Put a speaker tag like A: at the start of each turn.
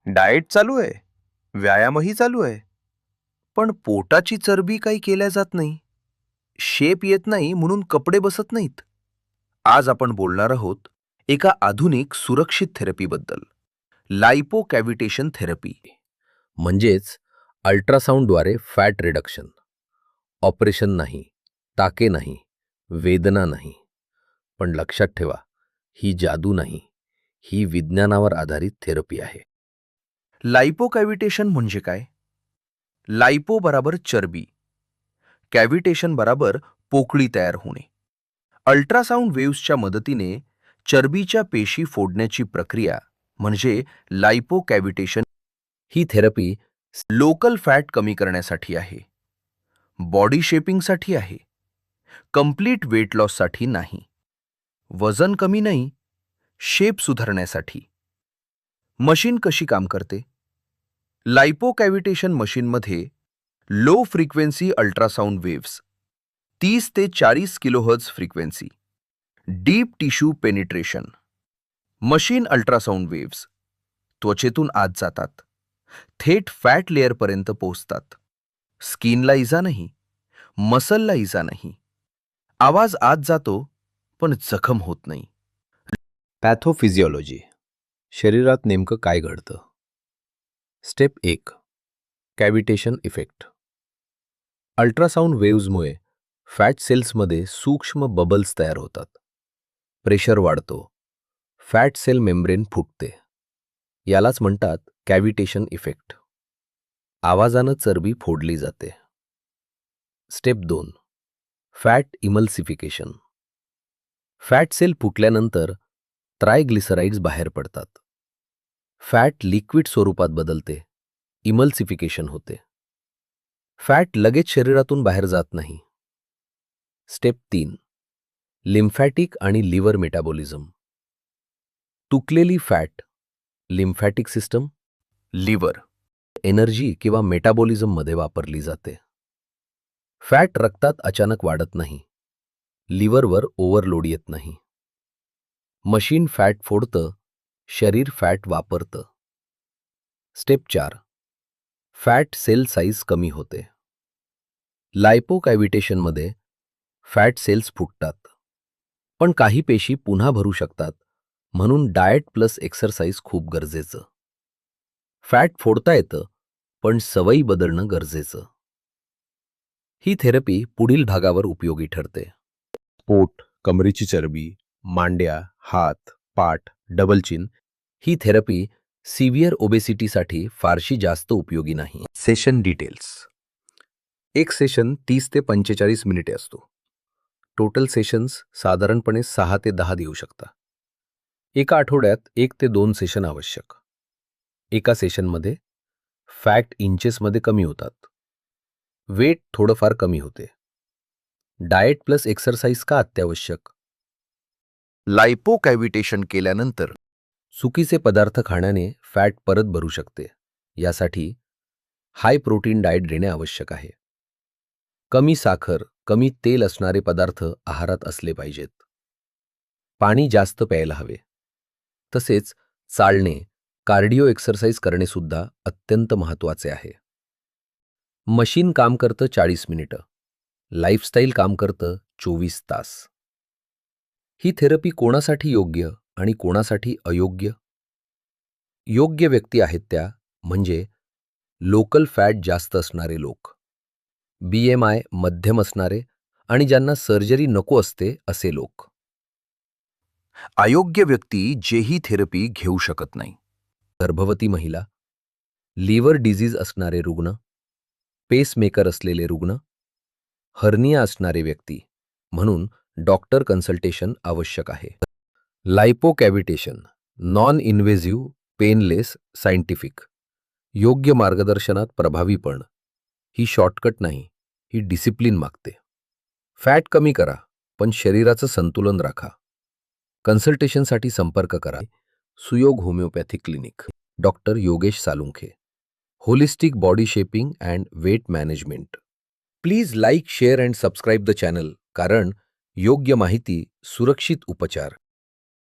A: Diet चालू आहे, व्यायामही चालू आहे, पण पोटाची चरबी काही केल्या जात नाही. शेप येत नाही म्हणून कपडे बसत नाहीत. आज आपण बोलणार आहोत एका आधुनिक सुरक्षित थेरपीबद्दल, लाइपो कॅव्हिटेशन थेरपी.
B: म्हणजेच अल्ट्रासाऊंडद्वारे फॅट रिडक्शन. ऑपरेशन नाही, टाके नाही, वेदना नाही. पण लक्षात ठेवा, ही जादू नाही, ही विज्ञानावर आधारित थेरपी आहे.
A: लाइपो कॅव्हिटेशन म्हणजे काय? लाइपो बराबर चरबी, कॅव्हिटेशन बराबर पोकळी तयार होणे. अल्ट्रासाऊंड वेव्हजच्या मदतीने चरबीच्या पेशी फोडण्याची प्रक्रिया म्हणजे लाइपो कॅव्हिटेशन.
B: ही थेरपी
A: लोकल फॅट कमी करण्यासाठी आहे, बॉडी शेपिंगसाठी आहे, कंप्लीट वेट लॉससाठी नाही. वजन कमी नाही, शेप सुधारण्यासाठी. मशीन कशी काम करते? लाइपो कॅव्हिटेशन मशीनमध्ये लो फ्रिक्वेन्सी अल्ट्रासाऊंड वेव्स 30 ते 40 kilohertz frequency, deep tissue penetration. Machine ultrasound waves त्वचेतून आत जातात, थेट फॅट लेअरपर्यंत पोहोचतात. स्किनला इजा नाही, मसलला इजा नाही. आवाज आत जातो पण जखम होत नाही.
B: पॅथोफिजिओलॉजी. शरीरात नेमकं काय घडतं? स्टेप 1. कॅव्हिटेशन इफेक्ट. अल्ट्रासाऊंड वेव्हजमुळे फॅट सेल्समध्ये सूक्ष्म बबल्स तयार होतात. प्रेशर वाढतो, फॅट सेल मेम्ब्रेन फुटते. यालाच म्हणतात कॅव्हिटेशन इफेक्ट. आवाजानं चरबी फोडली जाते. Step 2. Fat emulsification. Fat cell फुटल्यानंतर ट्रायग्लिसराइड्स बाहेर पडतात. फॅट लिक्विड स्वरूपात बदलते, इमल्सिफिकेशन होते. फॅट लगेच शरीरातून बाहेर जात नाही. स्टेप 3. लिम्फॅटिक आणि लिव्हर मेटाबॉलिझम. तुकलेली fat lymphatic system,
A: liver,
B: energy किंवा मेटाबॉलिझममध्ये वापरली जाते. फॅट रक्तात अचानक वाढत नाही, लिव्हरवर ओव्हरलोड येत नाही. मशीन फॅट फोडतं, शरीर फॅट वापरतं. स्टेप 4. फॅट सेल साईज कमी होते. लाइपो कॅव्हिटेशनमध्ये फॅट सेल्स फुटतात, पण काही पेशी पुन्हा भरू शकतात, म्हणून डाएट प्लस एक्सरसाइज खूप गरजेचं. फॅट फोडता येतं, पण सवयी बदलणं गरजेचं. ही थेरपी पुढील भागावर उपयोगी ठरते. पोट, कमरेची चरबी, मांड्या, हात, पाठ, डबल चिन. ही थेरपी सिव्हिअर ओबेसिटीसाठी फारशी जास्त उपयोगी नाही.
A: Session details.
B: एक सेशन 30 ते 45 मिनिटे असतो. टोटल सेशन्स साधारणपणे 6 ते 10 देऊ शकता. एका आठवड्यात 1 ते 2 सेशन आवश्यक. एका सेशनमध्ये फॅट इंचेसमध्ये कमी होतात. वेट थोडंफार कमी होते. डाएट प्लस एक्सरसाइज का अत्यावश्यक?
A: लाइपो कॅव्हिटेशन केल्यानंतर
B: चुकीचे पदार्थ खाण्याने फॅट परत भरू शकते. यासाठी हाय प्रोटीन डाएट देणे आवश्यक आहे. कमी साखर, कमी तेल असणारे पदार्थ आहारात असले पाहिजेत. पाणी जास्त प्यायला हवे. तसेच चालणे, कार्डिओ एक्सरसाइज करणे सुद्धा अत्यंत महत्त्वाचे आहे. मशीन काम करतं 40 मिनिटं, लाईफस्टाईल काम करतं 24 तास. ही थेरपी कोणासाठी योग्य आणि कोणासाठी अयोग्य? योग्य व्यक्ती आहेत त्या म्हणजे लोकल फॅट जास्त असणारे लोक, BMI मध्यम असणारे आणि ज्यांना सर्जरी नको असते असे लोक.
A: अयोग्य व्यक्ती जेही थेरपी घेऊ शकत नाही.
B: गर्भवती महिला, लिव्हर डिझीज असणारे रुग्ण, पेसमेकर असलेले रुग्ण, हर्निया असणारे व्यक्ती. म्हणून डॉक्टर कन्सल्टेशन आवश्यक आहे. Lipo cavitation non invasive, painless, scientific. योग्य मार्गदर्शनात प्रभावीपण. ही शॉर्टकट नाही, ही डिसिप्लिन मागते. फॅट कमी करा, पण शरीराचं संतुलन राखा. कन्सल्टेशनसाठी संपर्क करा. Suyog homeopathic clinic, doctor Yogesh Salunkhe, holistic body shaping and weight management. Please like, share and subscribe the channel, कारण योग्य माहिती, सुरक्षित उपचार.